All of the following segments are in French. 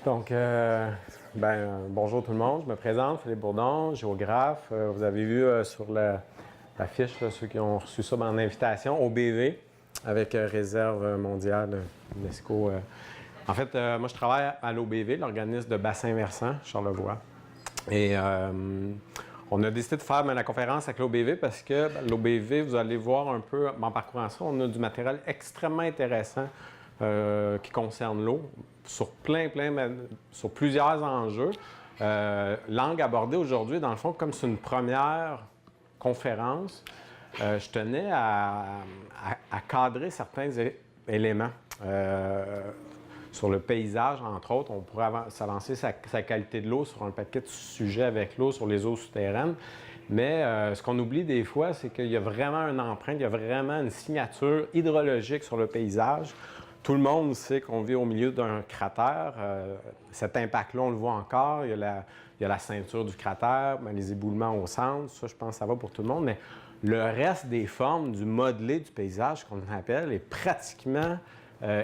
Donc, bonjour tout le monde. Je me présente, Philippe Bourdon, géographe. Vous avez vu sur la fiche, là, ceux qui ont reçu ça en invitation, au BV, avec Réserve mondiale UNESCO. En fait, moi, je travaille à l'OBV, l'organisme de bassin versant, Charlevoix. Et on a décidé de faire la conférence avec l'OBV parce que l'OBV, vous allez voir un peu en parcourant ça, on a du matériel extrêmement intéressant qui concerne l'eau sur sur plusieurs enjeux. L'angle abordé aujourd'hui, dans le fond, comme c'est une première conférence, je tenais à cadrer certains éléments. Sur le paysage, entre autres, on pourrait s'avancer sa qualité de l'eau sur un paquet de sujets avec l'eau, sur les eaux souterraines. Mais ce qu'on oublie des fois, c'est qu'il y a vraiment une empreinte, il y a vraiment une signature hydrologique sur le paysage. Tout le monde sait qu'on vit au milieu d'un cratère. Cet impact-là, on le voit encore. Il y a la ceinture du cratère, les éboulements au centre. Ça, je pense que ça va pour tout le monde. Mais le reste des formes du modelé du paysage, qu'on appelle, est pratiquement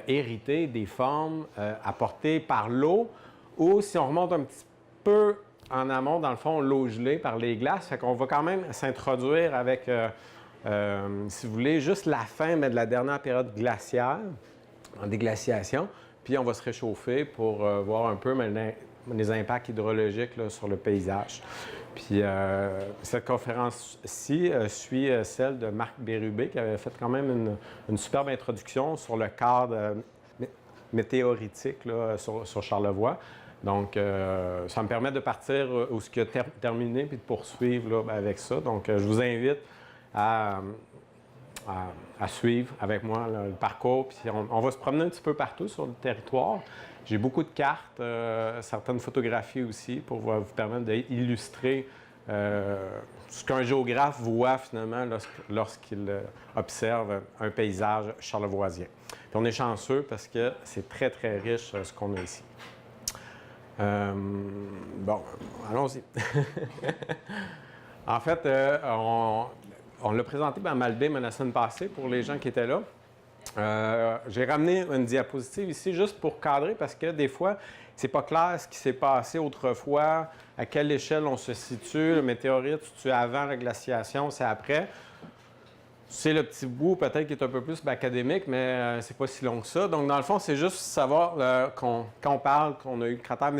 hérité des formes apportées par l'eau, ou si on remonte un petit peu en amont, dans le fond, l'eau gelée par les glaces. Fait qu'on va quand même s'introduire avec, si vous voulez, juste la fin mais de la dernière période glaciaire, en déglaciation, puis on va se réchauffer pour voir un peu les impacts hydrologiques là, sur le paysage. Puis cette conférence-ci suit celle de Marc Bérubé, qui avait fait quand même une superbe introduction sur le cadre météoritique là, sur Charlevoix. Donc, ça me permet de partir où ce qui a terminé puis de poursuivre là, avec ça. Donc, je vous invite à suivre avec moi là, le parcours. Puis on va se promener un petit peu partout sur le territoire. J'ai beaucoup de cartes, certaines photographies aussi pour vous permettre d'illustrer ce qu'un géographe voit finalement lorsqu'il observe un paysage charlevoisien. Puis on est chanceux parce que c'est très, très riche ce qu'on a ici. Bon, allons-y. En fait, on l'a présenté à Malbim la semaine passée pour les gens qui étaient là. J'ai ramené une diapositive ici juste pour cadrer parce que des fois, c'est pas clair ce qui s'est passé autrefois, à quelle échelle on se situe. Le météorite, c'est avant la glaciation, c'est après. C'est le petit bout peut-être qui est un peu plus académique, mais c'est pas si long que ça. Donc, dans le fond, c'est juste savoir quand on parle qu'on a eu le cratère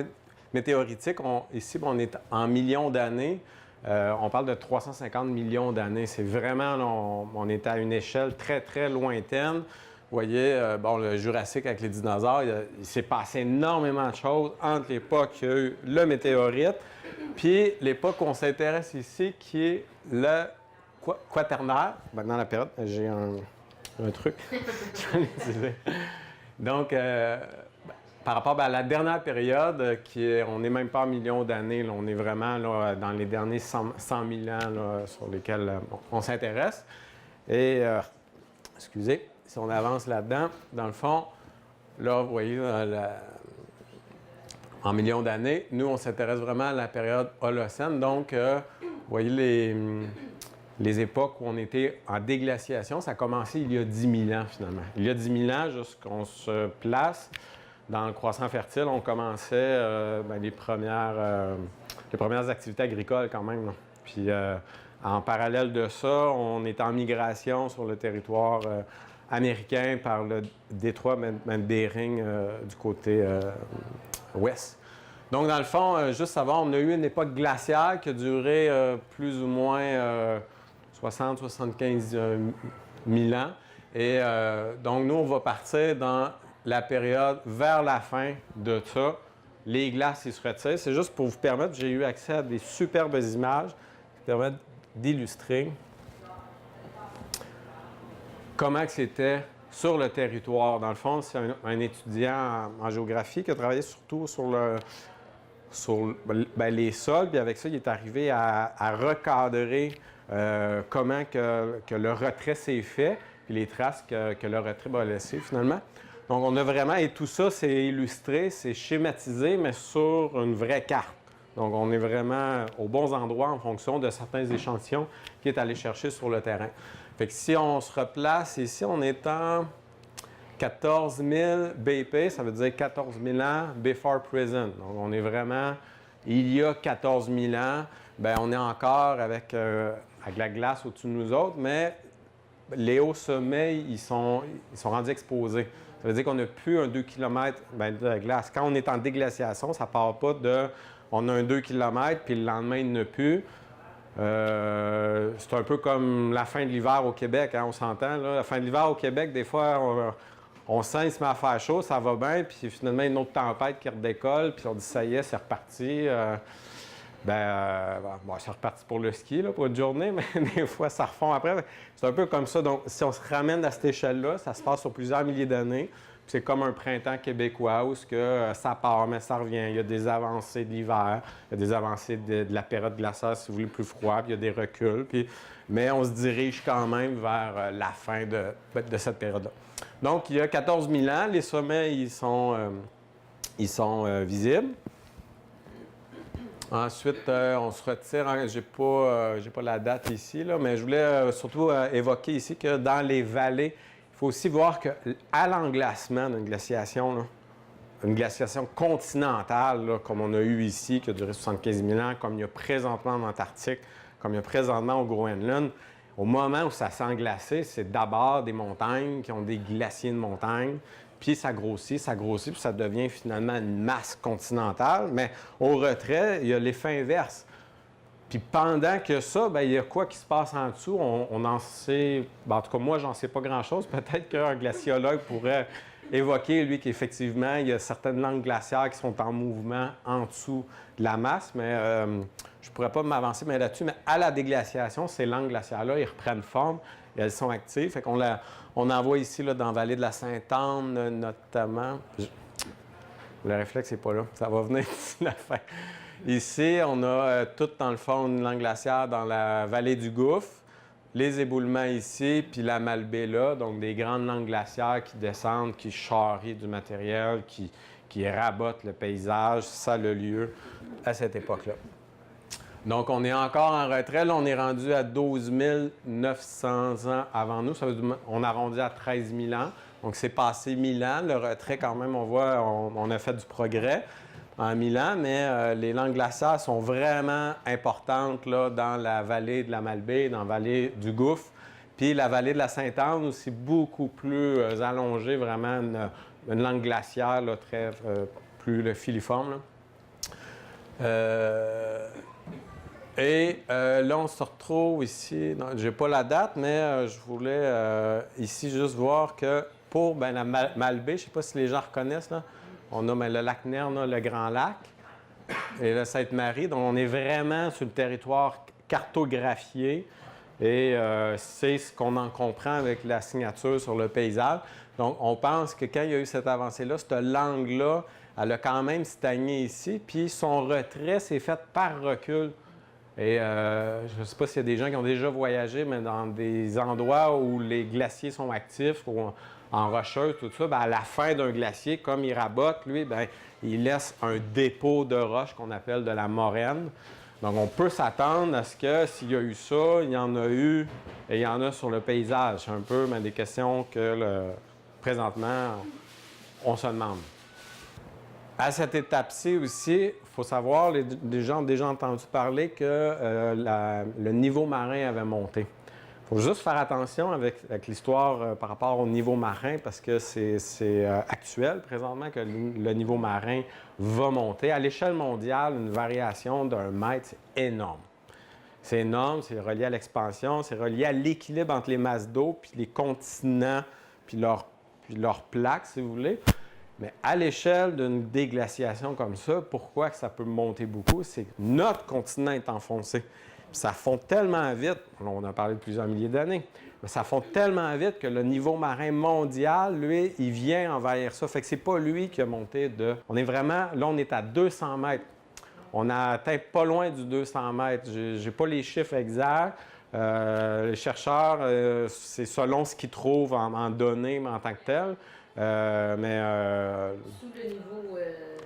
météoritique, ici, on est en millions d'années. On parle de 350 millions d'années. C'est vraiment, on est à une échelle très, très lointaine. Vous voyez, le Jurassique avec les dinosaures, il s'est passé énormément de choses entre l'époque qu'il y a eu le météorite, puis l'époque où on s'intéresse ici, qui est le Quaternaire. Dans la période, j'ai un truc. Donc, par rapport à la dernière période, on n'est même pas en millions d'années, on est vraiment là, dans les derniers 100 000 ans là, sur lesquels on s'intéresse. Et, excusez, si on avance là-dedans, dans le fond, là, vous voyez, en millions d'années, nous, on s'intéresse vraiment à la période Holocène. Donc, vous voyez les époques où on était en déglaciation, ça a commencé il y a 10 000 ans, finalement. Il y a 10 000 ans, jusqu'on se place dans le croissant fertile, on commençait les premières activités agricoles quand même. Là. Puis en parallèle de ça, on est en migration sur le territoire américain par le détroit Bering du côté ouest. Donc dans le fond, juste savoir, on a eu une époque glaciaire qui a duré plus ou moins 60-75 000 ans. Et donc nous, on va partir dans la période vers la fin de ça, les glaces, ils se retirent. C'est juste pour vous permettre, j'ai eu accès à des superbes images qui permettent d'illustrer comment c'était sur le territoire. Dans le fond, c'est un étudiant en géographie qui a travaillé surtout sur sur les sols, puis avec ça, il est arrivé à recadrer comment que le retrait s'est fait, puis les traces que le retrait va laisser finalement. Donc, on a vraiment, et tout ça, c'est illustré, c'est schématisé, mais sur une vraie carte. Donc, on est vraiment aux bons endroits en fonction de certains échantillons qui est allé chercher sur le terrain. Fait que si on se replace ici, on est en 14 000 BP, ça veut dire 14 000 ans before present. Donc, on est vraiment, il y a 14 000 ans, bien, on est encore avec la glace au-dessus de nous autres, mais les hauts sommets, ils sont rendus exposés. Ça veut dire qu'on n'a plus un 2 km de glace. Quand on est en déglaciation, ça ne part pas de on a un 2 km, puis le lendemain, il n'y en a plus. C'est un peu comme la fin de l'hiver au Québec, hein, on s'entend. Là. La fin de l'hiver au Québec, des fois, on sent qu'il se met à faire chaud, ça va bien, puis finalement, une autre tempête qui redécolle, puis on dit ça y est, c'est reparti. C'est reparti pour le ski, là, pour une journée, mais des fois, ça refond après. C'est un peu comme ça. Donc, si on se ramène à cette échelle-là, ça se passe sur plusieurs milliers d'années. C'est comme un printemps québécois où ça part, mais ça revient. Il y a des avancées de l'hiver, il y a des avancées de la période glaciaire, si vous voulez, plus froid, puis il y a des reculs. Mais on se dirige quand même vers la fin de cette période-là. Donc, il y a 14 000 ans, les sommets, ils sont visibles. Ensuite, on se retire. Je n'ai pas la date ici, là, mais je voulais surtout évoquer ici que dans les vallées, il faut aussi voir qu'à l'englacement d'une glaciation, là, une glaciation continentale, là, comme on a eu ici, qui a duré 75 000 ans, comme il y a présentement en Antarctique, comme il y a présentement au Groenland, au moment où ça s'est glacé, c'est d'abord des montagnes qui ont des glaciers de montagne. Puis ça grossit, puis ça devient finalement une masse continentale. Mais au retrait, il y a l'effet inverse. Puis pendant que ça, bien, il y a quoi qui se passe en dessous? On en sait... en tout cas, moi, j'en sais pas grand-chose. Peut-être qu'un glaciologue pourrait évoquer, lui, qu'effectivement, il y a certaines langues glaciaires qui sont en mouvement en dessous de la masse. Mais je pourrais pas m'avancer là-dessus. Mais à la déglaciation, ces langues glaciaires-là, ils reprennent forme et elles sont actives. Fait qu'on on en voit ici, là, dans la vallée de la Sainte-Anne, notamment. Le réflexe n'est pas là. Ça va venir d'ici la fin. Ici, on a tout, dans le fond, une langue glaciaire dans la vallée du Gouffre. Les éboulements ici, puis la Malbaie là. Donc, des grandes langues glaciaires qui descendent, qui charrient du matériel, qui rabotent le paysage. Ça a le lieu à cette époque-là. Donc, on est encore en retrait. Là, on est rendu à 12 900 ans avant nous. Ça veut dire on arrondit à 13 000 ans. Donc, c'est passé 1000 ans. Le retrait, quand même, on voit, on a fait du progrès en 1000 ans, mais les langues glaciaires sont vraiment importantes là, dans la vallée de la Malbaie, dans la vallée du Gouffre. Puis la vallée de la Sainte-Anne aussi beaucoup plus allongée, vraiment une langue glaciaire là, très plus filiforme. Là, on se retrouve ici, je n'ai pas la date, mais je voulais ici juste voir que pour la Malbaie, je ne sais pas si les gens reconnaissent, là, on a le lac Nerne, le Grand Lac, et le Sainte-Marie. Donc, on est vraiment sur le territoire cartographié et c'est ce qu'on en comprend avec la signature sur le paysage. Donc, on pense que quand il y a eu cette avancée-là, cette langue-là, elle a quand même stagné ici, puis son retrait s'est fait par recul. Et je ne sais pas s'il y a des gens qui ont déjà voyagé, mais dans des endroits où les glaciers sont actifs, ou en rocheuse, tout ça, bien, à la fin d'un glacier, comme il rabote, lui, bien, il laisse un dépôt de roche qu'on appelle de la moraine. Donc, on peut s'attendre à ce que s'il y a eu ça, il y en a eu et il y en a sur le paysage. C'est un peu des questions que présentement, on se demande. À cette étape-ci aussi, il faut savoir, les gens ont déjà entendu parler que le niveau marin avait monté. Il faut juste faire attention avec l'histoire par rapport au niveau marin parce que c'est actuel présentement que le niveau marin va monter. À l'échelle mondiale, une variation d'1 mètre, c'est énorme. C'est énorme, c'est relié à l'expansion, c'est relié à l'équilibre entre les masses d'eau puis les continents puis leurs plaques, si vous voulez. Mais à l'échelle d'une déglaciation comme ça, pourquoi que ça peut monter beaucoup? C'est que notre continent est enfoncé. Ça fond tellement vite, on a parlé de plusieurs milliers d'années, mais ça fond tellement vite que le niveau marin mondial, lui, il vient envahir ça. Fait que c'est pas lui qui a monté de... On est vraiment... Là, on est à 200 mètres. On a atteint pas loin du 200 mètres. Je n'ai pas les chiffres exacts. Les chercheurs, c'est selon ce qu'ils trouvent en données, mais en tant que tel. Sous le niveau.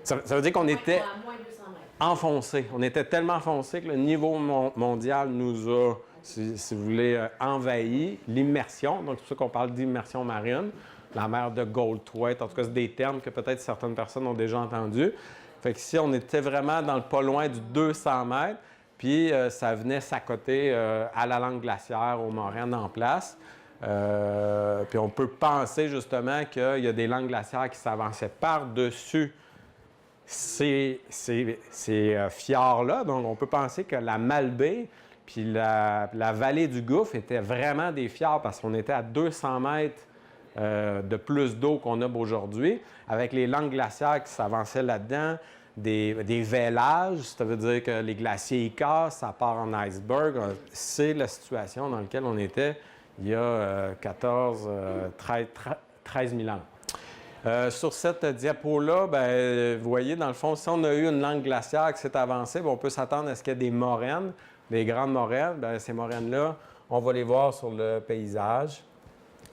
Ça veut dire qu'on était à moins 200 mètres. enfoncé. On était tellement enfoncé que le niveau mondial nous a, si vous voulez, envahi. L'immersion, donc c'est pour ça qu'on parle d'immersion marine. La mer de Goldthwait, en tout cas, c'est des termes que peut-être certaines personnes ont déjà entendus. Fait qu'ici, on était vraiment dans le pas loin du 200 mètres. Puis ça venait s'accoter à la langue glaciaire, aux moraines en place. Puis on peut penser justement qu'il y a des langues glaciaires qui s'avançaient par-dessus ces fjords-là. Donc on peut penser que la Malbaie puis la vallée du gouffre étaient vraiment des fjords parce qu'on était à 200 mètres de plus d'eau qu'on a aujourd'hui, avec les langues glaciaires qui s'avançaient là-dedans. Des veillages, ça veut dire que les glaciers y cassent, ça part en iceberg. C'est la situation dans laquelle on était il y a 13 000 ans. Sur cette diapo-là, bien, vous voyez, dans le fond, si on a eu une langue glaciaire qui s'est avancée, bien, on peut s'attendre à ce qu'il y ait des moraines, des grandes moraines. Bien, ces moraines-là, on va les voir sur le paysage,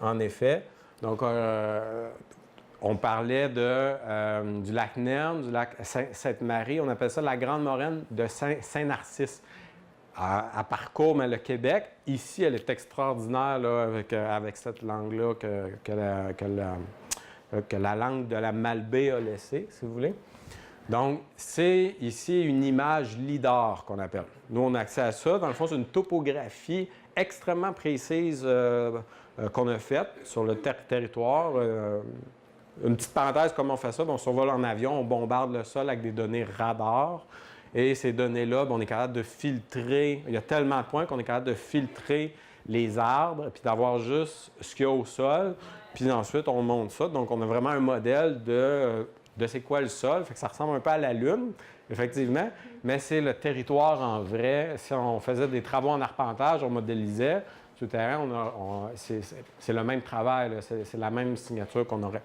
en effet. Donc, on parlait du lac Nerne, du lac Sainte-Marie. On appelle ça la Grande Moraine de Saint-Narcisse. À parcourt, mais le Québec, ici, elle est extraordinaire là, avec cette langue-là que la langue de la Malbaie a laissée, si vous voulez. Donc, c'est ici une image LIDAR qu'on appelle. Nous, on a accès à ça. Dans le fond, c'est une topographie extrêmement précise qu'on a faite sur le territoire. Une petite parenthèse, comment on fait ça? Bien, on survole en avion, on bombarde le sol avec des données radar. Et ces données-là, bien, on est capable de filtrer. Il y a tellement de points qu'on est capable de filtrer les arbres, puis d'avoir juste ce qu'il y a au sol. Puis ensuite, on monte ça. Donc, on a vraiment un modèle de c'est quoi le sol. Fait que ça ressemble un peu à la Lune, effectivement, mais c'est le territoire en vrai. Si on faisait des travaux en arpentage, on modélisait sur le terrain, c'est le même travail, c'est la même signature qu'on aurait.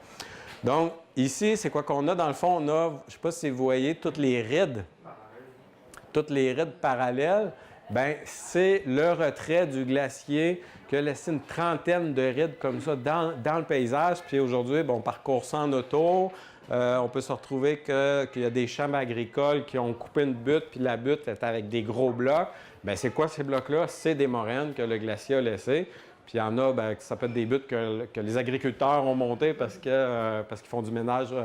Donc, ici, c'est quoi qu'on a? Dans le fond, on a, je ne sais pas si vous voyez, toutes les rides parallèles. Bien, c'est le retrait du glacier qui a laissé une trentaine de rides comme ça dans le paysage. Puis aujourd'hui, bien, on parcourt ça en auto. On peut se retrouver qu'il y a des champs agricoles qui ont coupé une butte, puis la butte est avec des gros blocs. Bien, c'est quoi ces blocs-là? C'est des moraines que le glacier a laissées. Puis il y en a, bien, ça peut être des buttes que les agriculteurs ont montées parce qu'ils font du ménage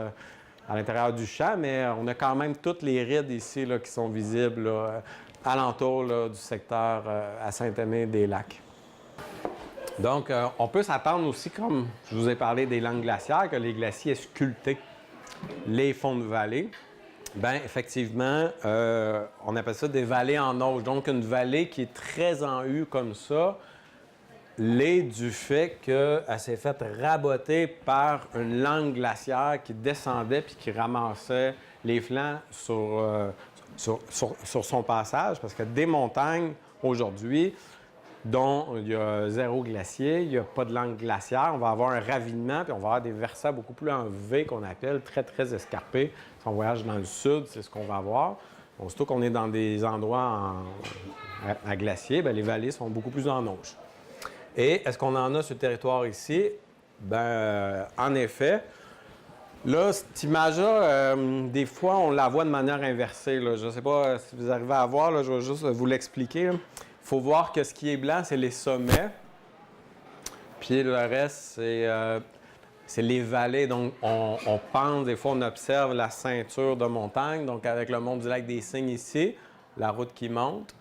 à l'intérieur du champ, mais on a quand même toutes les rides ici là, qui sont visibles là, alentour là, du secteur à Saint-Aimé-des-Lacs. Donc, on peut s'attendre aussi, comme je vous ai parlé des langues glaciaires, que les glaciers aient sculpté les fonds de vallée. Bien, effectivement, on appelle ça des vallées en auge. Donc, une vallée qui est très en U comme ça, l'est du fait qu'elle s'est faite raboter par une langue glaciaire qui descendait puis qui ramassait les flancs sur son passage. Parce que des montagnes, aujourd'hui, dont il y a zéro glacier, il n'y a pas de langue glaciaire, on va avoir un ravinement, puis on va avoir des versants beaucoup plus en V qu'on appelle, très, très escarpés. Si on voyage dans le sud, c'est ce qu'on va avoir. Bon, surtout qu'on est dans des endroits à glacier, bien, les vallées sont beaucoup plus en auge. Et est-ce qu'on en a sur le territoire ici? Bien, en effet. Là, cette image-là, des fois, on la voit de manière inversée. Là. Je ne sais pas si vous arrivez à voir, là, je vais juste vous l'expliquer. Il faut voir que ce qui est blanc, c'est les sommets. Puis le reste, c'est les vallées. Donc, on pense, des fois, on observe la ceinture de montagne. Donc, avec le mont du lac des Cygnes ici, la route qui monte.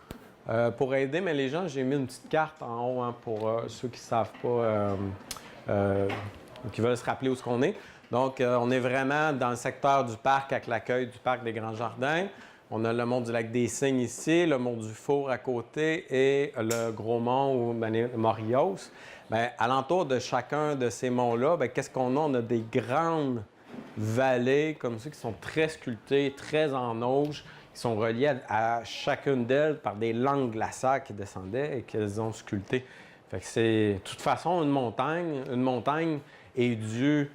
Pour aider, mais les gens, j'ai mis une petite carte en haut hein, pour ceux qui ne savent pas, qui veulent se rappeler où est-ce qu'on est. Donc, on est vraiment dans le secteur du parc avec l'accueil du parc des Grands Jardins. On a le mont du lac des Cygnes ici, le mont du Four à côté et le gros mont ou Morios. Bien, alentour de chacun de ces monts-là, bien, qu'est-ce qu'on a? On a des grandes vallées comme ça qui sont très sculptées, très en auge, qui sont reliées à chacune d'elles par des langues glaciaires qui descendaient et qu'elles ont sculptées. Fait que c'est, de toute façon, une montagne est due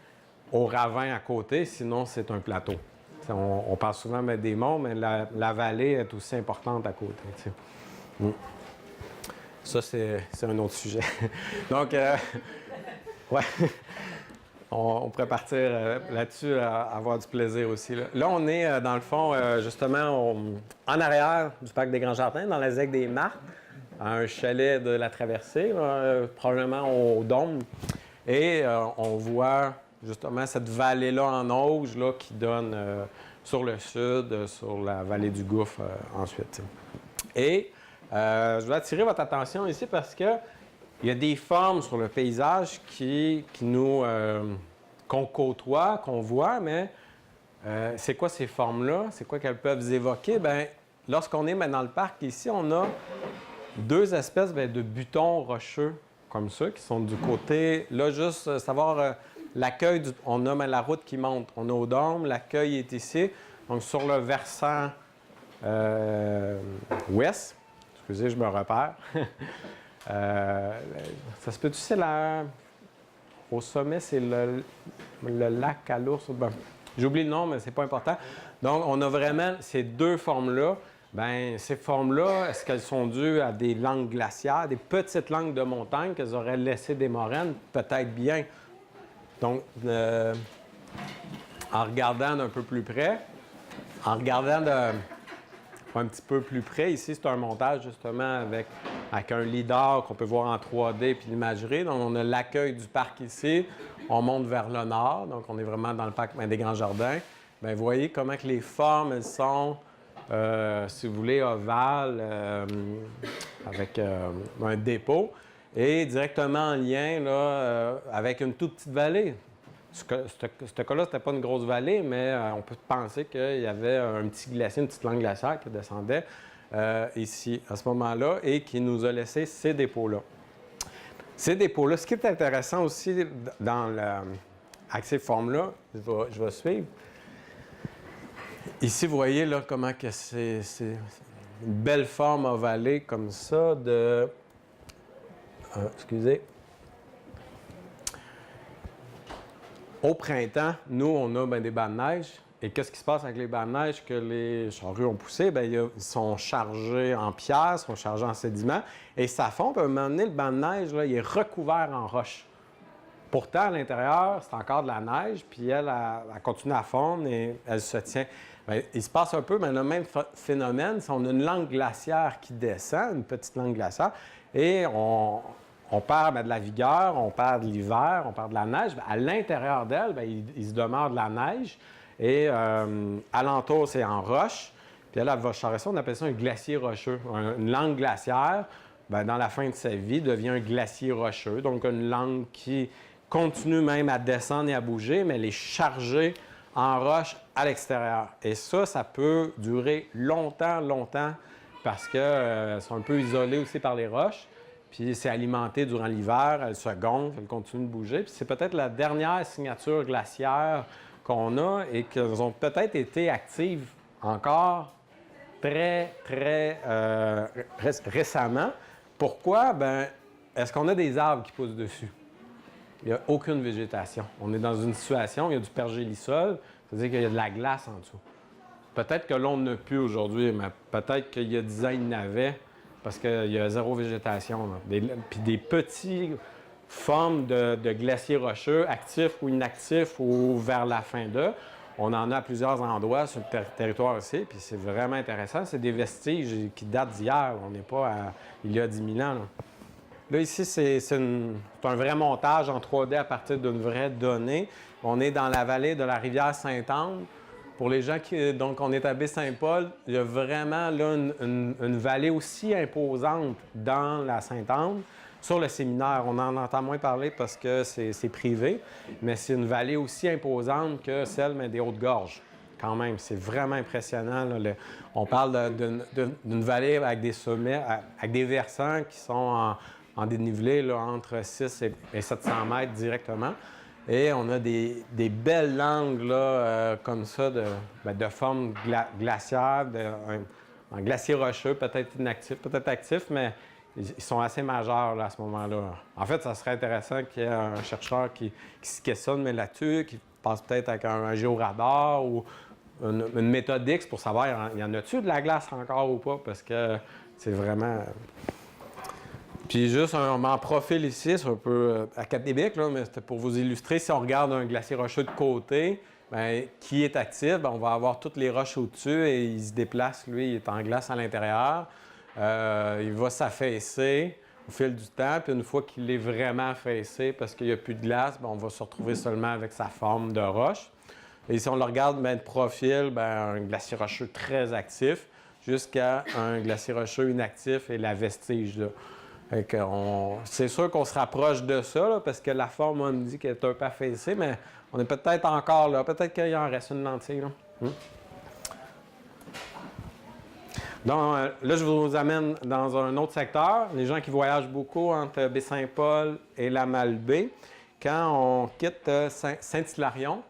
au ravin à côté, sinon c'est un plateau. On parle souvent des monts, mais la vallée est aussi importante à côté. Tu sais. Ça, c'est un autre sujet. Donc, ouais, on pourrait partir là-dessus à avoir du plaisir aussi. Là on est, dans le fond, justement, en arrière du Parc des Grands Jardins, dans la ZEC des Martres, à un chalet de la Traversée, là, probablement au Dôme. Et on voit justement cette vallée-là en auge là, qui donne sur le sud, sur la vallée du Gouffre ensuite. Et je veux attirer votre attention ici parce que il y a des formes sur le paysage qu'on côtoie, qu'on voit, mais c'est quoi ces formes-là? C'est quoi qu'elles peuvent évoquer? Bien, lorsqu'on est dans le parc ici, on a deux espèces de butons rocheux comme ça qui sont du côté, là, juste savoir l'accueil, on a la route qui monte. On est au Dôme, l'accueil est ici. Donc, sur le versant ouest, excusez, je me repère. Ça se peut-tu, c'est au sommet, c'est le lac à l'ours. Ben, j'oublie le nom, mais c'est pas important. Donc, on a vraiment ces deux formes-là. Bien, ces formes-là, est-ce qu'elles sont dues à des langues glaciaires, des petites langues de montagne qu'elles auraient laissées des moraines? Peut-être bien. Donc, en regardant d'un peu plus près, en regardant un petit peu plus près, ici, c'est un montage justement avec un lidar qu'on peut voir en 3D puis l'imagerie. Donc, on a l'accueil du parc ici. On monte vers le nord. Donc, on est vraiment dans le parc des Grands Jardins. Bien, vous voyez comment que les formes, elles sont, si vous voulez, ovales, avec un dépôt. Et directement en lien là, avec une toute petite vallée. Ce cas-là, c'était pas une grosse vallée, mais on peut penser qu'il y avait un petit glacier, une petite langue glaciaire qui descendait ici, à ce moment-là, et qui nous a laissé ces dépôts-là. Ces dépôts-là, ce qui est intéressant aussi avec ces formes-là, je vais suivre. Ici, vous voyez là, comment que c'est une belle forme ovale comme ça de... excusez. Au printemps, nous, on a des bancs de neige. Et qu'est-ce qui se passe avec les bancs de neige que les charrues ont poussés? Bien, ils sont chargés en pierres, sont chargés en sédiments. Et ça fond, puis à un moment donné, le banc de neige, là, il est recouvert en roche. Pourtant, à l'intérieur, c'est encore de la neige, puis elle continue à fondre et elle se tient. Bien, il se passe un peu le même phénomène. Si on a une langue glaciaire qui descend, une petite langue glaciaire, et on perd de la vigueur, on perd de l'hiver, on perd de la neige. Bien, à l'intérieur d'elle, il se demeure de la neige. Et alentour, c'est en roche. Puis elle va charrer ça, on appelle ça un glacier rocheux. Une langue glaciaire, bien, dans la fin de sa vie, devient un glacier rocheux. Donc, une langue qui continue même à descendre et à bouger, mais elle est chargée en roche à l'extérieur. Et ça peut durer longtemps, longtemps, parce qu'elles sont un peu isolées aussi par les roches. Puis c'est alimenté durant l'hiver, elle se gonfle, elle continue de bouger. Puis c'est peut-être la dernière signature glaciaire qu'on a et qu'elles ont peut-être été actives encore très, très récemment. Pourquoi? Bien, est-ce qu'on a des arbres qui poussent dessus? Il n'y a aucune végétation. On est dans une situation, il y a du pergélisol, c'est-à-dire qu'il y a de la glace en dessous. Peut-être que l'on n'a plus aujourd'hui, mais peut-être qu'il y a 10 ans, il y en avait. Parce qu'il y a zéro végétation. Puis des petites formes de glaciers rocheux, actifs ou inactifs, ou vers la fin d'eux. On en a à plusieurs endroits sur le territoire aussi, puis c'est vraiment intéressant. C'est des vestiges qui datent d'hier. On n'est pas il y a 10 000 ans. Là ici, c'est un vrai montage en 3D à partir d'une vraie donnée. On est dans la vallée de la rivière Sainte-Anne. Pour les gens donc, on est à Baie-Saint-Paul, il y a vraiment là, une vallée aussi imposante dans la Sainte-Anne. Sur le séminaire, on en entend moins parler parce que c'est privé, mais c'est une vallée aussi imposante que celle des Hautes-Gorges. Quand même, c'est vraiment impressionnant. Là, on parle d'une vallée avec des sommets, avec des versants qui sont en dénivelé là, entre 6 et 700 mètres directement. Et on a des belles langues là, comme ça de forme glaciaire, un glacier rocheux, peut-être inactif, peut-être actif, mais ils sont assez majeurs là, à ce moment-là. En fait, ça serait intéressant qu'il y ait un chercheur qui se questionne là-dessus, qui passe peut-être avec un géoradar ou une méthode X pour savoir, il y en a-tu de la glace encore ou pas, parce que c'est vraiment... Puis juste en profil ici, c'est un peu académique, là, mais c'était pour vous illustrer. Si on regarde un glacier rocheux de côté, bien, qui est actif, bien, on va avoir toutes les roches au-dessus et il se déplace, lui, il est en glace à l'intérieur. Il va s'affaisser au fil du temps, puis une fois qu'il est vraiment affaissé parce qu'il n'y a plus de glace, bien, on va se retrouver seulement avec sa forme de roche. Et si on le regarde bien, de profil, bien, un glacier rocheux très actif jusqu'à un glacier rocheux inactif et la vestige. Là. C'est sûr qu'on se rapproche de ça, là, parce que la forme, on me dit qu'elle est un peu affaissée, mais on est peut-être encore là. Peut-être qu'il en reste une lentille. Là. Donc, là, je vous amène dans un autre secteur. Les gens qui voyagent beaucoup entre Baie-Saint-Paul et la Malbaie. Quand on quitte Saint-Hilarion,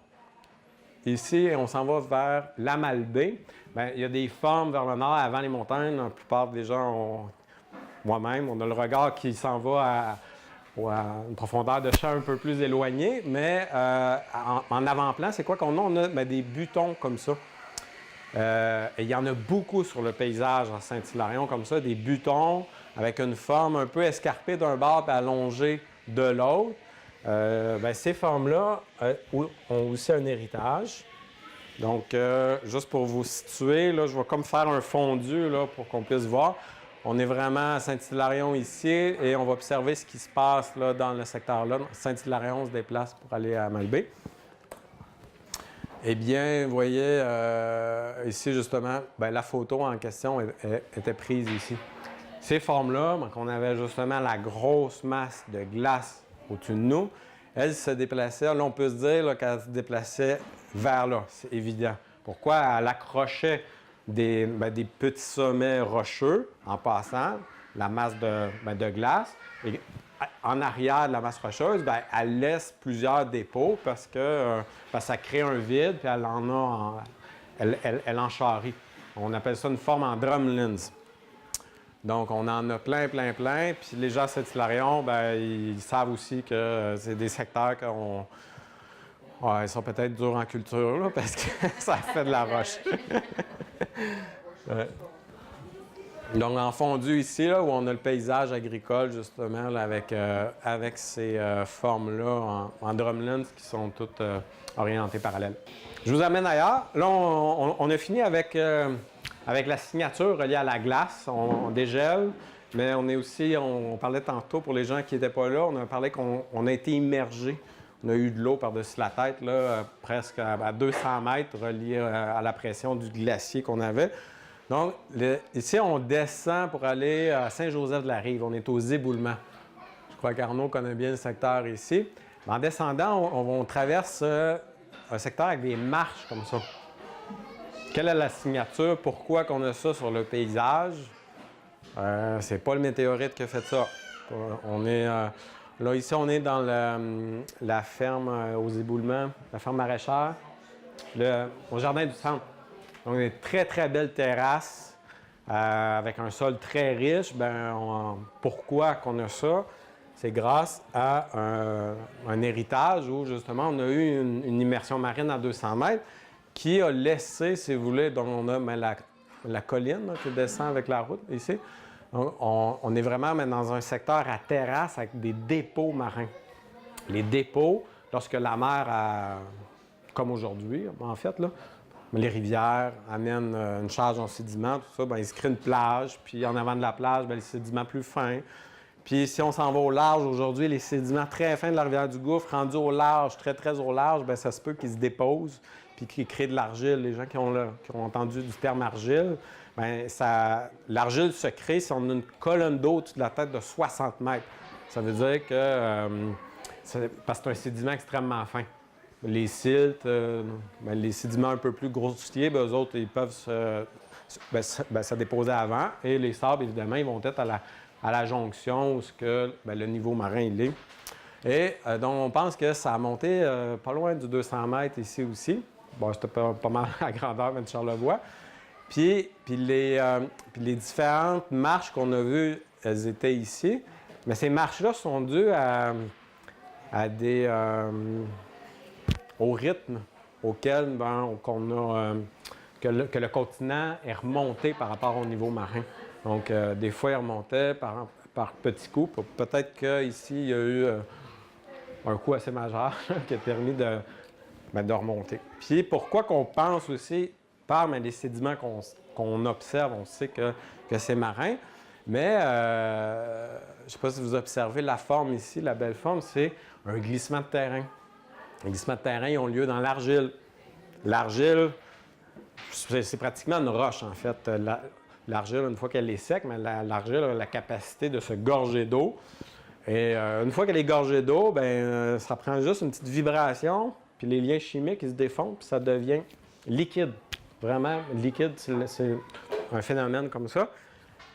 ici, on s'en va vers la Malbaie. Bien, il y a des formes vers le nord, avant les montagnes. La plupart des gens moi-même, on a le regard qui s'en va à une profondeur de champ un peu plus éloignée, mais en avant-plan, c'est quoi qu'on a? On a bien, des butons comme ça. Et il y en a beaucoup sur le paysage en Saint-Hilarion comme ça, des butons avec une forme un peu escarpée d'un bord et allongée de l'autre. Bien, ces formes-là ont aussi un héritage. Donc, juste pour vous situer, là, je vais comme faire un fondu là, pour qu'on puisse voir. On est vraiment à Saint-Hilarion ici et on va observer ce qui se passe là, dans le secteur-là. Saint-Hilarion se déplace pour aller à Malbaie. Eh bien, vous voyez, ici justement, bien, la photo en question était prise ici. Ces formes-là, on avait justement la grosse masse de glace au-dessus de nous. Elle se déplaçait, là on peut se dire qu'elle se déplaçait vers là, c'est évident. Pourquoi? Elle accrochait des petits sommets rocheux en passant, la masse de glace. Et en arrière de la masse rocheuse, bien, elle laisse plusieurs dépôts parce que ça crée un vide, puis elle en charrie. On appelle ça une forme en drumlins. Donc, on en a plein. Puis les gens à Saint-Hilarion, bien, ils savent aussi que c'est des secteurs ils sont peut-être durs en culture, là, parce que ça fait de la roche. Ouais. Donc, en fondu ici, là, où on a le paysage agricole, justement, là, avec ces formes-là en drumlins qui sont toutes orientées parallèles. Je vous amène ailleurs. Là, on a fini avec la signature reliée à la glace. On dégèle, mais on est aussi, on parlait tantôt pour les gens qui n'étaient pas là, on a parlé qu'on a été immergé. On a eu de l'eau par-dessus la tête, là, presque à 200 mètres, relié à la pression du glacier qu'on avait. Donc, ici, on descend pour aller à Saint-Joseph-de-la-Rive. On est aux éboulements. Je crois qu'Arnaud connaît bien le secteur ici. En descendant, on traverse un secteur avec des marches comme ça. Quelle est la signature? Pourquoi qu'on a ça sur le paysage? C'est pas le météorite qui a fait ça. On est... Là, ici, on est dans la ferme aux éboulements, la ferme maraîchère, au jardin du centre. Donc, une très belle terrasse avec un sol très riche. Pourquoi qu'on a ça? C'est grâce à un héritage où, justement, on a eu une immersion marine à 200 mètres qui a laissé, si vous voulez, donc on a la colline là, qui descend avec la route ici. Donc, on est vraiment dans un secteur à terrasse avec des dépôts marins. Les dépôts, lorsque la mer, comme aujourd'hui, en fait, là, les rivières amènent une charge en sédiments, tout ça, bien, il se crée une plage, puis en avant de la plage, bien, les sédiments plus fins. Puis si on s'en va au large aujourd'hui, les sédiments très fins de la rivière du Gouffre, rendus au large, très au large, bien, ça se peut qu'ils se déposent, puis qu'ils créent de l'argile. Les gens qui ont entendu du terme argile, bien, l'argile se crée si on a une colonne d'eau au-dessus de la tête de 60 mètres. Ça veut dire que parce que c'est un sédiment extrêmement fin. Les siltes, les sédiments un peu plus grossiers, bien, eux autres, ils peuvent se déposer avant. Et les sables, évidemment, ils vont être à la jonction où le niveau marin il est. Et donc, on pense que ça a monté pas loin du 200 mètres ici aussi. Bon, c'était pas mal à la grandeur de Charlevoix. Puis les différentes marches qu'on a vues, elles étaient ici. Mais ces marches-là sont dues au rythme auquel que le continent est remonté par rapport au niveau marin. Donc, des fois, il remontait par petits coups. Peut-être qu'ici, il y a eu un coup assez majeur qui a permis de remonter. Puis, pourquoi qu'on pense aussi, par les sédiments qu'on observe, on sait que c'est marin, mais je ne sais pas si vous observez la forme ici, la belle forme, c'est un glissement de terrain. Les glissements de terrain ont lieu dans l'argile. L'argile, c'est pratiquement une roche, en fait. L'argile, une fois qu'elle est sec, mais l'argile a la capacité de se gorger d'eau. Et une fois qu'elle est gorgée d'eau, ça prend juste une petite vibration, puis les liens chimiques, ils se défont, puis ça devient liquide. Vraiment, liquide, c'est un phénomène comme ça.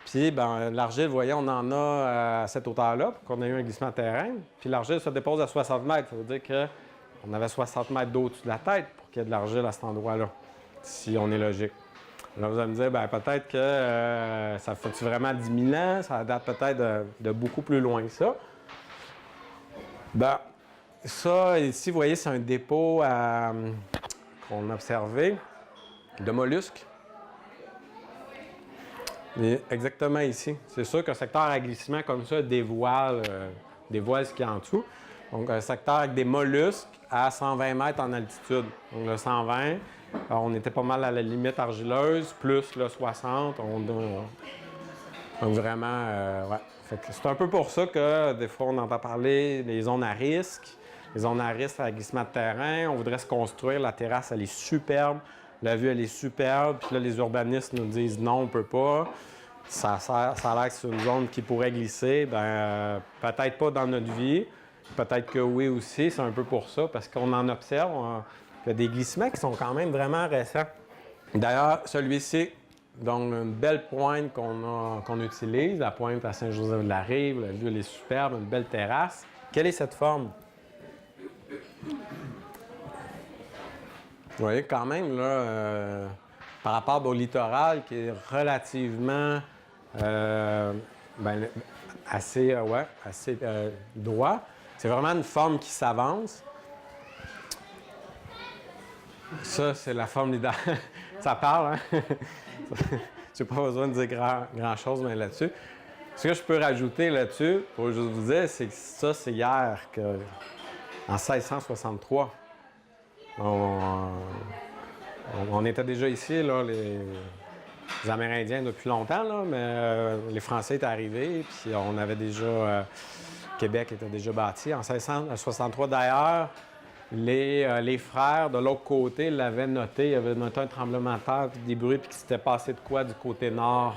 Puis, l'argile, vous voyez, on en a à cette hauteur-là, qu'on a eu un glissement de terrain. Puis l'argile se dépose à 60 mètres. Ça veut dire qu'on avait 60 mètres d'eau au-dessus de la tête pour qu'il y ait de l'argile à cet endroit-là, si on est logique. Là, vous allez me dire, peut-être que ça fait vraiment 10 000 ans, ça date peut-être de beaucoup plus loin que ça. Ça, ici, vous voyez, c'est un dépôt qu'on a observé de mollusques. Et exactement ici. C'est sûr qu'un secteur à glissement comme ça dévoile ce qu'il y a en dessous. Donc, un secteur avec des mollusques à 120 mètres en altitude. Donc, le 120, on était pas mal à la limite argileuse, plus le 60. Donc, vraiment, ouais. C'est un peu pour ça que des fois, on entend parler des zones à risque. Les zones à risque à glissement de terrain, on voudrait se construire. La terrasse, elle est superbe. La vue, elle est superbe. Puis là, les urbanistes nous disent non, on ne peut pas. Ça a l'air que c'est une zone qui pourrait glisser. Peut-être pas dans notre vie. Peut-être que oui aussi. C'est un peu pour ça, parce qu'on en observe. Il y a des glissements qui sont quand même vraiment récents. D'ailleurs, celui-ci, donc une belle pointe qu'on utilise, la pointe à Saint-Joseph-de-la-Rive. La vue, elle est superbe, une belle terrasse. Quelle est cette forme? Vous voyez, quand même, là, par rapport au littoral, qui est relativement assez droit, c'est vraiment une forme qui s'avance. Ça, c'est la forme idéale. Ça parle, hein? Je n'ai pas besoin de dire grand-chose là-dessus. Ce que je peux rajouter là-dessus, pour juste vous dire, c'est que ça, c'est hier, en 1663. On était déjà ici, là, les Amérindiens, depuis longtemps, là, mais les Français étaient arrivés, puis on avait déjà... Québec était déjà bâti. En 1663, d'ailleurs, les frères de l'autre côté l'avaient noté. Ils avaient noté un tremblement de terre, puis des bruits, puis qu'il s'était passé de quoi du côté nord.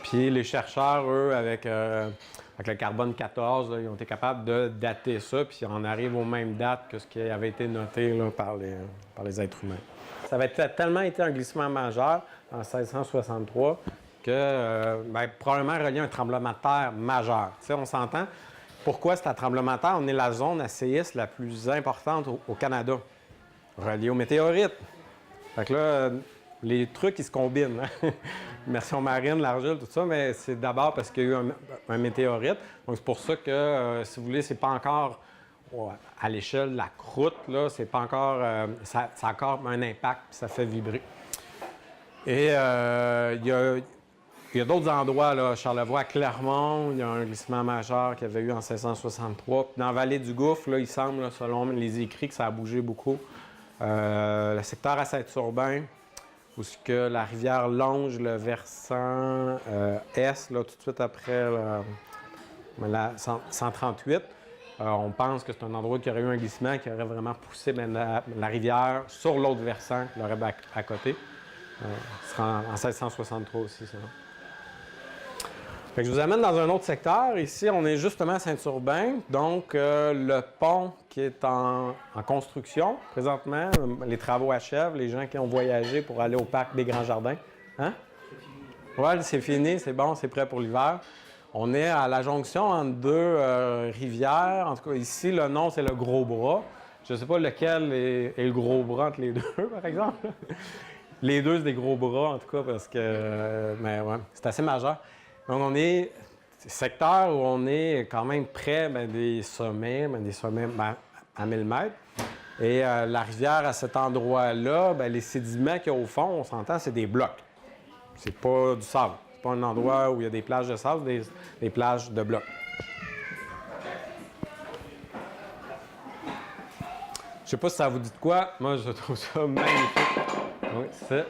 Puis les chercheurs, eux, avec le carbone 14, là, ils ont été capables de dater ça, puis on arrive aux mêmes dates que ce qui avait été noté là, par les êtres humains. Ça avait tellement été un glissement majeur en 1663 que probablement relié à un tremblement de terre majeur. Tu sais, on s'entend. Pourquoi c'est un tremblement de terre? On est la zone à séisme la plus importante au Canada, reliée aux météorites. Fait que là, les trucs, ils se combinent. Hein? Immersion marine, l'argile, tout ça, mais c'est d'abord parce qu'il y a eu un météorite. Donc, c'est pour ça que, si vous voulez, c'est pas encore à l'échelle de la croûte, là, c'est pas encore... ça a encore un impact, puis ça fait vibrer. Et il y a d'autres endroits, là, Charlevoix, Clermont, il y a un glissement majeur qu'il y avait eu en 1663. Puis dans la vallée du Gouffre, là, il semble, là, selon les écrits, que ça a bougé beaucoup. Le secteur à Saint-Urbain, où que la rivière longe le versant est, là, tout de suite après la 138. On pense que c'est un endroit qui aurait eu un glissement, qui aurait vraiment poussé la rivière sur l'autre versant, qui l'aurait à côté. Ce sera en 1663 aussi, ça. Fait que je vous amène dans un autre secteur. Ici, on est justement à Saint-Urbain. Donc, le pont qui est en construction présentement. Les travaux achèvent. Les gens qui ont voyagé pour aller au parc des Grands Jardins. Hein? Oui, c'est fini. C'est bon. C'est prêt pour l'hiver. On est à la jonction entre deux rivières. En tout cas, ici, le nom, c'est le Gros-Bras. Je ne sais pas lequel est le Gros-Bras entre les deux, par exemple. Les deux, c'est des gros bras, en tout cas, parce que mais ouais, c'est assez majeur. Donc, on est secteur où on est quand même près des sommets à 1000 mètres. Et la rivière, à cet endroit-là, bien, les sédiments qu'il y a au fond, on s'entend, c'est des blocs. C'est pas du sable. C'est pas un endroit où il y a des plages de sable, des plages de blocs. Je sais pas si ça vous dit de quoi. Moi, je trouve ça magnifique. Oui,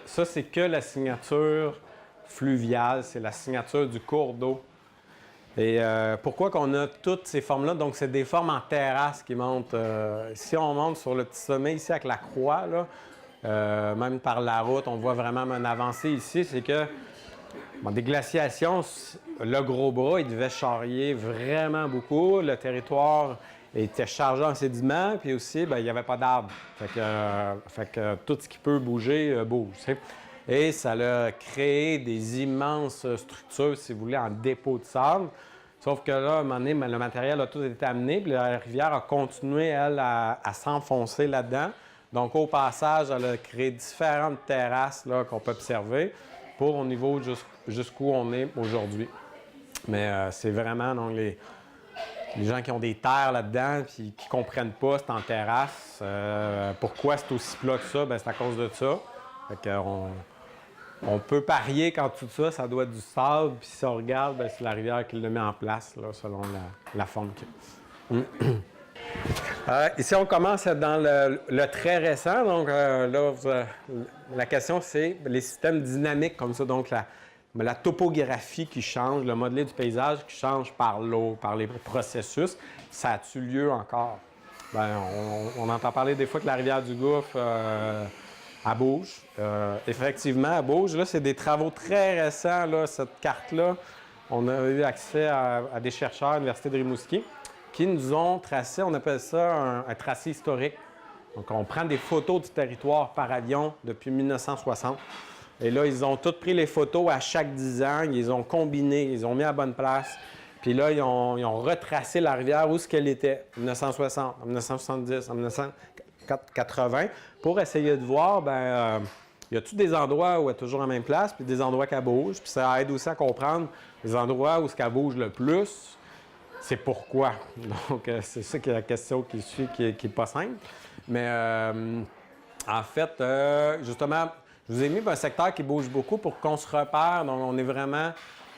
ça c'est que la signature fluviale. C'est la signature du cours d'eau. Et pourquoi qu'on a toutes ces formes-là? Donc, c'est des formes en terrasse qui montent. Si on monte sur le petit sommet ici avec la croix, là, même par la route, on voit vraiment une avancée ici. C'est que des glaciations, le gros bras, il devait charrier vraiment beaucoup. Le territoire était chargé en sédiments, puis aussi, bien, il n'y avait pas d'arbres. Fait que tout ce qui peut bouger, bouge. Tu sais. Et ça a créé des immenses structures, si vous voulez, en dépôt de sable. Sauf que là, à un moment donné, le matériel a tout été amené, puis la rivière a continué, elle, à s'enfoncer là-dedans. Donc, au passage, elle a créé différentes terrasses là, qu'on peut observer pour au niveau jusqu'où on est aujourd'hui. Mais c'est vraiment donc, les gens qui ont des terres là-dedans puis qui ne comprennent pas, c'est en terrasse. Pourquoi c'est aussi plat que ça? Bien, c'est à cause de ça. Fait on peut parier qu'en tout ça, ça doit être du sable. Puis si on regarde, bien, c'est la rivière qui le met en place, là, selon la forme qu'il a. Ici, on commence dans le très récent. Donc, là, la question, c'est les systèmes dynamiques comme ça. Donc, la topographie qui change, le modelé du paysage qui change par l'eau, par les processus. Ça a-tu lieu encore? Bien, on entend parler des fois que la rivière du Gouffre, elle bouge. Effectivement, elle bouge. Là, c'est des travaux très récents, là, cette carte-là. On a eu accès à des chercheurs à l'Université de Rimouski qui nous ont tracé, on appelle ça un tracé historique. Donc, on prend des photos du territoire par avion depuis 1960. Et là, ils ont tous pris les photos à chaque 10 ans, ils les ont combinées, ils les ont mis à la bonne place. Puis là, ils ont retracé la rivière où ce qu'elle était, en 1960, en 1970, en 1980, pour essayer de voir, bien, y a-t-il des endroits où elle est toujours à la même place, puis des endroits qu'elle bouge. Puis ça aide aussi à comprendre les endroits où ce qu'elle bouge le plus, c'est pourquoi. Donc, c'est ça qui est la question qui suit, qui n'est pas simple. Mais en fait, justement, je vous ai mis un secteur qui bouge beaucoup pour qu'on se repère. Donc, on est vraiment...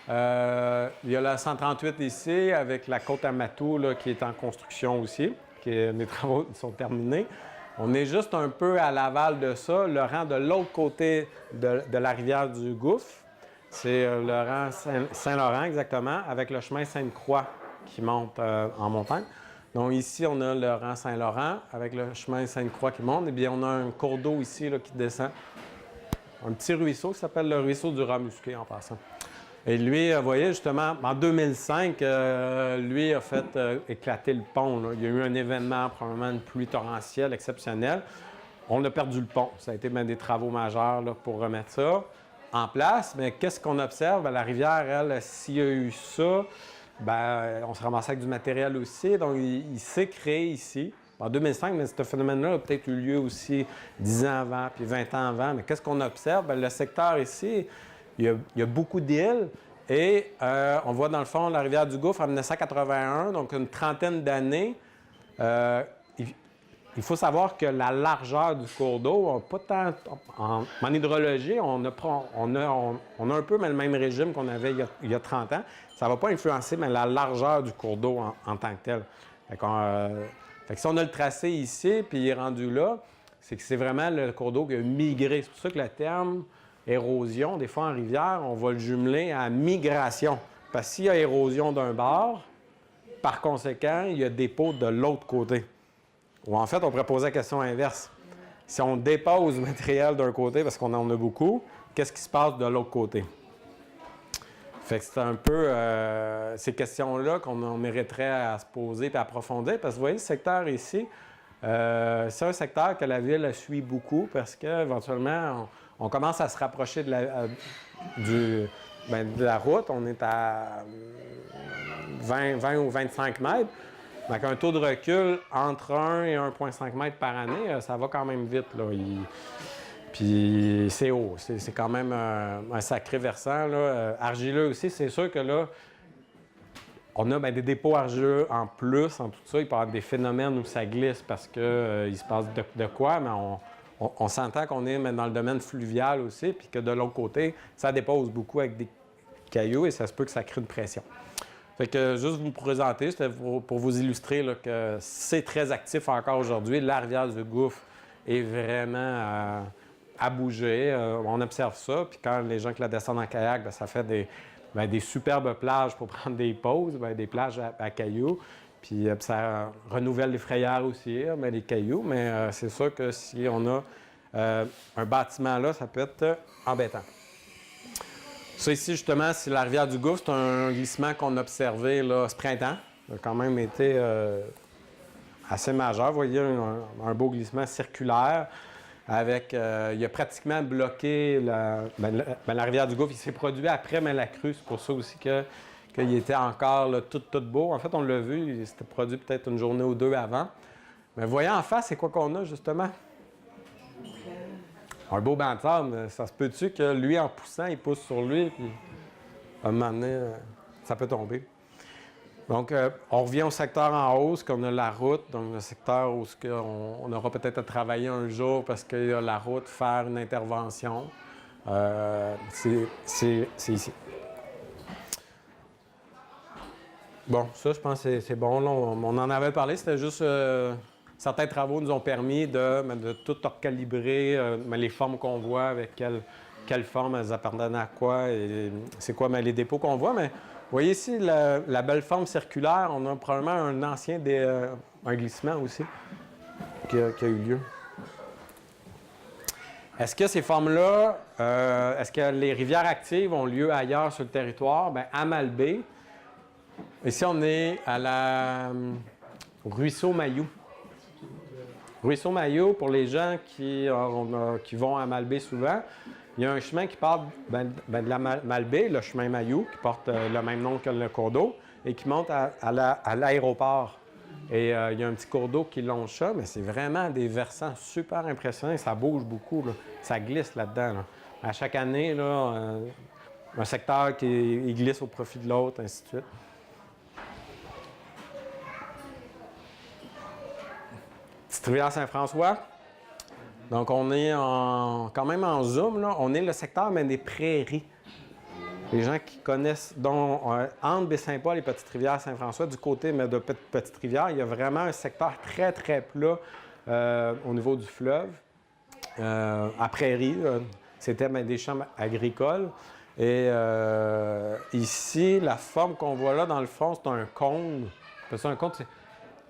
il y a la 138 ici, avec la côte Amatou là, qui est en construction aussi, les travaux sont terminés. On est juste un peu à l'aval de ça, le rang de l'autre côté de la rivière du Gouffre. C'est le rang Saint-Laurent, exactement, avec le chemin Sainte-Croix qui monte en montagne. Donc ici, on a le rang Saint-Laurent avec le chemin Sainte-Croix qui monte. Et bien, on a un cours d'eau ici là, qui descend. Un petit ruisseau qui s'appelle le ruisseau du Rat-Musqué en passant. Et lui, vous voyez, justement, en 2005, lui a fait éclater le pont. Là. Il y a eu un événement, probablement une pluie torrentielle exceptionnelle. On a perdu le pont. Ça a été bien des travaux majeurs là, pour remettre ça en place. Mais qu'est-ce qu'on observe? Bien, la rivière, elle, s'il y a eu ça, bien, on se ramassait avec du matériel aussi. Donc, il s'est créé ici. En 2005, mais ce phénomène-là a peut-être eu lieu aussi 10 ans avant, puis 20 ans avant. Mais qu'est-ce qu'on observe? Bien, le secteur ici, il y a beaucoup d'îles et on voit dans le fond la rivière du Gouffre en 1981, donc une trentaine d'années. Il faut savoir que la largeur du cours d'eau, pas tant en hydrologie, on a un peu le même régime qu'on avait il y a 30 ans. Ça ne va pas influencer mais la largeur du cours d'eau en tant que tel. Fait que si on a le tracé ici, puis il est rendu là, c'est que c'est vraiment le cours d'eau qui a migré. C'est pour ça que le terme érosion, des fois en rivière, on va le jumeler à migration. Parce que s'il y a érosion d'un bord, par conséquent, il y a dépôt de l'autre côté. Ou en fait, on pourrait poser la question inverse. Si on dépose du matériel d'un côté, parce qu'on en a beaucoup, qu'est-ce qui se passe de l'autre côté? Fait que c'est un peu ces questions-là qu'on mériterait à se poser et à approfondir. Parce que vous voyez, le secteur ici, c'est un secteur que la ville suit beaucoup parce qu'éventuellement, on commence à se rapprocher de la route. On est à 20 ou 25 mètres. Donc, un taux de recul entre 1 et 1,5 mètres par année, ça va quand même vite. Là. Puis c'est haut. C'est quand même un sacré versant. Là. Argileux aussi, c'est sûr que là, on a des dépôts argileux en plus, en tout ça. Il peut y avoir des phénomènes où ça glisse parce qu'il se passe de quoi, mais on s'entend qu'on est dans le domaine fluvial aussi, puis que de l'autre côté, ça dépose beaucoup avec des cailloux et ça se peut que ça crée une pression. Fait que juste vous présenter, c'était pour vous illustrer là, que c'est très actif encore aujourd'hui. La rivière du Gouffre est vraiment à bouger. On observe ça. Puis quand les gens qui la descendent en kayak, bien, ça fait des superbes plages pour prendre des pauses, des plages à cailloux. Puis ça renouvelle les frayères aussi, les cailloux. Mais c'est sûr que si on a un bâtiment là, ça peut être embêtant. Ça ici, justement, c'est la rivière du Gouffre. C'est un glissement qu'on a observé là, ce printemps. Ça a quand même été assez majeur. Vous voyez, un beau glissement circulaire avec... il a pratiquement bloqué la rivière du Gouffre. Il s'est produit après la crue. C'est pour ça aussi qu'il était encore là, tout beau. En fait, on l'a vu, il s'était produit peut-être une journée ou deux avant. Mais voyez en face, c'est quoi qu'on a, justement? Un beau banc de sable, ça se peut-tu que lui, en poussant, il pousse sur lui, puis à un moment donné, ça peut tomber. Donc, on revient au secteur en hausse, qu'on a la route, donc le secteur où on aura peut-être à travailler un jour parce qu'il y a la route, faire une intervention. C'est ici. Bon, ça, je pense que c'est bon. Là, on en avait parlé, c'était juste... certains travaux nous ont permis de tout recalibrer, les formes qu'on voit, avec quelle forme elles appartenaient à quoi, et c'est quoi les dépôts qu'on voit. Mais vous voyez ici la belle forme circulaire, on a probablement un glissement aussi qui a eu lieu. Est-ce que ces formes-là, est-ce que les rivières actives ont lieu ailleurs sur le territoire? Bien, à Malbaie, ici on est à Ruisseau Mailloux. Ruisseau Mailloux, pour les gens qui vont à Malbaie souvent, il y a un chemin qui part de la Malbaie, le chemin Mailloux, qui porte le même nom que le cours d'eau, et qui monte à l'aéroport. Et il y a un petit cours d'eau qui longe ça, mais c'est vraiment des versants super impressionnants. Ça bouge beaucoup, là. Ça glisse là-dedans. Là. À chaque année, là, un secteur qui glisse au profit de l'autre, ainsi de suite. Petite rivière Saint-François. Donc, on est quand même en zoom. Là. On est le secteur des prairies. Les gens qui connaissent, entre Baie-Saint-Paul et Petite-Rivière Saint-François, du côté de Petite-Rivière, il y a vraiment un secteur très, très plat au niveau du fleuve. À prairie, c'était des champs agricoles. Et ici, la forme qu'on voit là, dans le fond, c'est un cône. C'est un cône,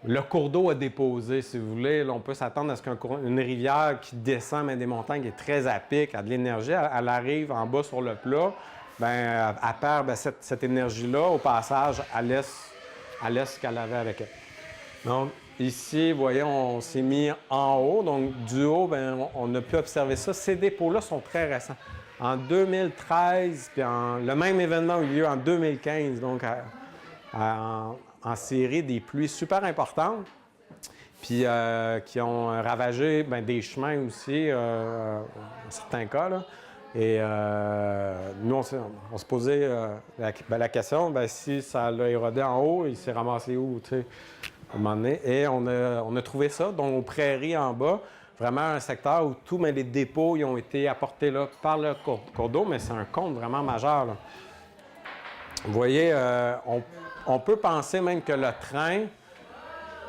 le cours d'eau a déposé, si vous voulez. Là, on peut s'attendre à ce qu'une rivière qui descend des montagnes, qui est très à pic, a de l'énergie, elle arrive en bas sur le plat. Bien, elle perd cette énergie-là. Au passage, elle laisse ce qu'elle avait avec elle. Donc, ici, vous voyez, on s'est mis en haut. Donc, du haut, bien, on a pu observer ça. Ces dépôts-là sont très récents. En 2013, puis le même événement a eu lieu en 2015, donc en série des pluies super importantes, puis qui ont ravagé des chemins aussi, dans certains cas. Là. Et nous, on se posait la question, si ça l'a érodé en haut, il s'est ramassé où, tu sais, à un moment donné. Et on a trouvé ça, donc aux prairies en bas, vraiment un secteur où tous les dépôts ils ont été apportés là par le cours d'eau, mais c'est un compte vraiment majeur. Là. Vous voyez, on peut penser même que le train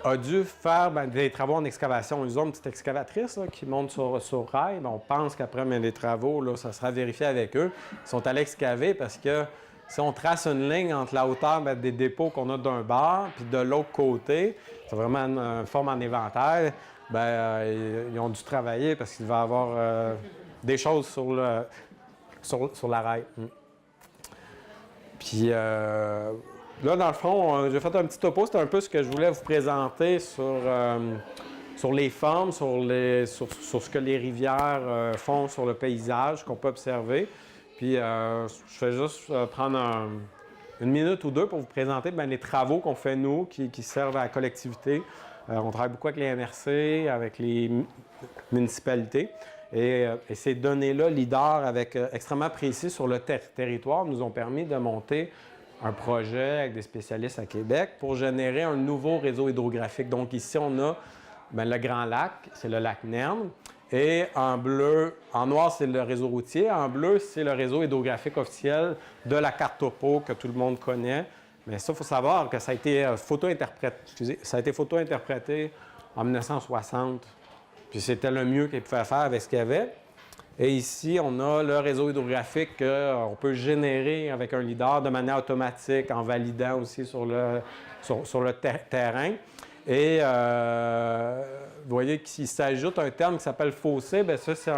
a dû faire des travaux en excavation. Ils ont une petite excavatrice là, qui monte sur rail. On pense qu'après les travaux, là, ça sera vérifié avec eux. Ils sont allés excaver parce que si on trace une ligne entre la hauteur des dépôts qu'on a d'un bord puis de l'autre côté, c'est vraiment une forme en éventail, ils ont dû travailler parce qu'il va y avoir des choses sur la rail. Puis là, dans le fond, j'ai fait un petit topo. C'est un peu ce que je voulais vous présenter sur les formes, sur ce que les rivières font sur le paysage qu'on peut observer. Puis je vais juste prendre une minute ou deux pour vous présenter les travaux qu'on fait, nous, qui servent à la collectivité. On travaille beaucoup avec les MRC, avec les municipalités. Et ces données-là, LIDAR, extrêmement précis sur le territoire, nous ont permis de monter un projet avec des spécialistes à Québec pour générer un nouveau réseau hydrographique. Donc ici, on a le Grand Lac, c'est le lac Nerne. Et en bleu, en noir, c'est le réseau routier. En bleu, c'est le réseau hydrographique officiel de la carte topo que tout le monde connaît. Mais ça, il faut savoir que ça a été photo-interprété en 1960. Puis c'était le mieux qu'ils pouvaient faire avec ce qu'il y avait. Et ici, on a le réseau hydrographique qu'on peut générer avec un lidar de manière automatique en validant aussi sur le terrain. Et vous voyez qu'il s'ajoute un terme qui s'appelle fossé. Bien, ça, c'est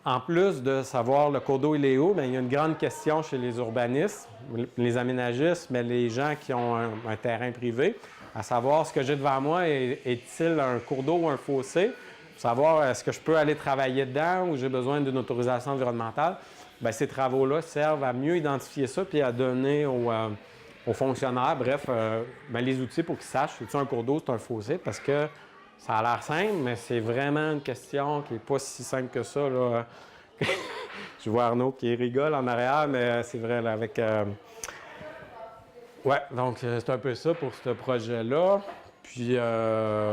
en plus de savoir le cours d'eau il est où, bien, il y a une grande question chez les urbanistes, les aménagistes, mais les gens qui ont un terrain privé, à savoir ce que j'ai devant moi, est-il un cours d'eau ou un fossé? Savoir est-ce que je peux aller travailler dedans ou j'ai besoin d'une autorisation environnementale. Bien, ces travaux-là servent à mieux identifier ça puis à donner aux fonctionnaires, bref, les outils pour qu'ils sachent c'est-tu un cours d'eau, c'est un fossé, parce que ça a l'air simple, mais c'est vraiment une question qui n'est pas si simple que ça, là. Je vois Arnaud qui rigole en arrière, mais c'est vrai, là, avec... Ouais, donc c'est un peu ça pour ce projet-là. Puis,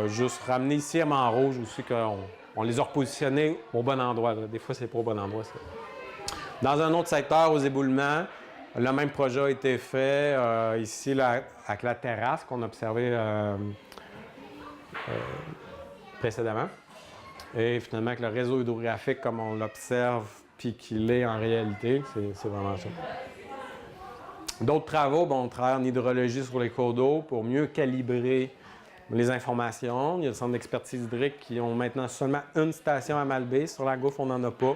juste ramener ici à Montrouge aussi qu'on les a repositionnés au bon endroit. Là. Des fois, c'est pas au bon endroit, ça. Dans un autre secteur, aux éboulements, le même projet a été fait ici, là, avec la terrasse qu'on observait précédemment. Et finalement, avec le réseau hydrographique comme on l'observe, puis qu'il est en réalité, c'est vraiment ça. D'autres travaux, on travaille en hydrologie sur les cours d'eau pour mieux calibrer les informations. Il y a le centre d'expertise hydrique qui ont maintenant seulement une station à Malbaie. Sur la Gouffe, on n'en a pas.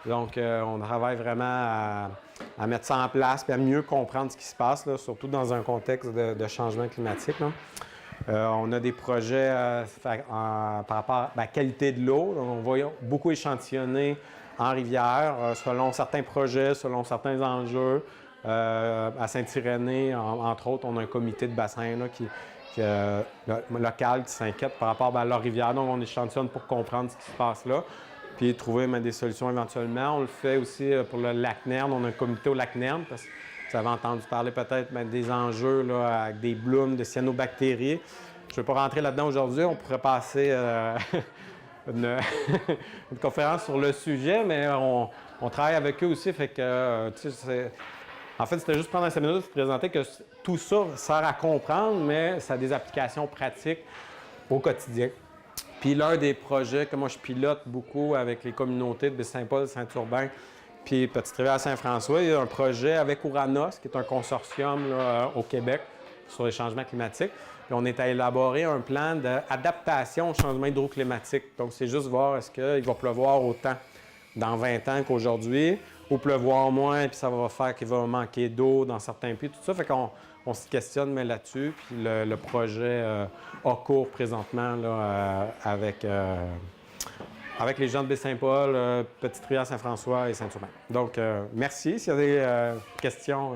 Donc, on travaille vraiment à mettre ça en place et à mieux comprendre ce qui se passe, là, surtout dans un contexte de changement climatique. Là. On a des projets par rapport à la qualité de l'eau. On va beaucoup échantillonner en rivière selon certains projets, selon certains enjeux. À Saint-Irénée, entre autres, on a un comité de bassin là, local qui s'inquiète par rapport à leur rivière. Donc, on échantillonne pour comprendre ce qui se passe là, puis trouver des solutions éventuellement. On le fait aussi pour le lac Nerne. On a un comité au lac Nerne, parce que vous avez entendu parler peut-être des enjeux là, avec des blooms de cyanobactéries. Je ne vais pas rentrer là-dedans aujourd'hui. On pourrait passer une conférence sur le sujet, mais on travaille avec eux aussi. Fait que, en fait, c'était juste pendant 5 minutes de présenter que tout ça sert à comprendre, mais ça a des applications pratiques au quotidien. Puis l'un des projets que moi je pilote beaucoup avec les communautés de Baie-Saint-Paul, Saint-Urbain, puis Petite-Rivière-Saint-François, il y a un projet avec Ouranos, qui est un consortium là, au Québec sur les changements climatiques. Puis on est à élaborer un plan d'adaptation au changement hydroclimatique. Donc, c'est juste voir est-ce qu'il va pleuvoir autant dans 20 ans qu'aujourd'hui, ou pleuvoir moins, puis ça va faire qu'il va manquer d'eau dans certains puits, tout ça. Fait qu'on se questionne là-dessus, puis le projet a cours présentement là, avec les gens de Baie-Saint-Paul, Petite-Rivière-Saint-François et Saint-Urbain. Donc, merci. S'il y a des questions...